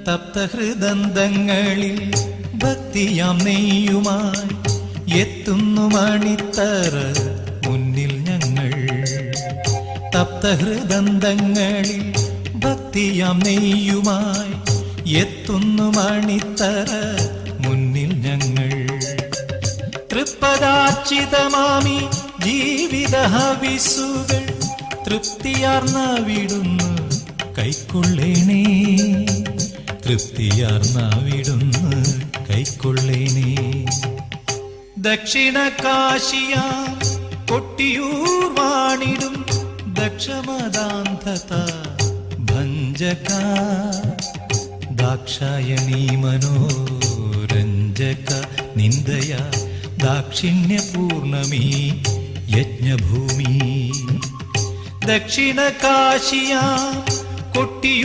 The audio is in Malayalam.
തപ്തഹൃദന്തങ്ങളിൽ ഭക്തിയാം നെയ്യുമായി എത്തുന്നു മണിത്തറ മുന്നിൽ ഞങ്ങൾ. തപ്തഹൃദന്തങ്ങളിൽ ഭക്തിയാം നെയ്യുമായി എത്തുന്നു മണിത്തറ മുന്നിൽ ഞങ്ങൾ. തൃപ്പദാർച്ചിതമാമി ജീവിത ഹവിസുകൾ തൃപ്തിയാർന്ന വിടുന്നു കൈക്കൊള്ളേണേ. തൃപ്തിയാർന്ന വിടുന്നു കൈക്കൊള്ളേണേ. ദക്ഷിണ കാശിയ കൊട്ടിയൂർ വാണിടും ദക്ഷമദാന്ധത ഭഞ്ജക ദാക്ഷായണീ മനോരഞ്ജക നിന്ദയ ദാക്ഷിണ്യപൂർണമീ യജ്ഞഭൂമി. ദക്ഷിണ കാശിയ കൊട്ടിയൂർ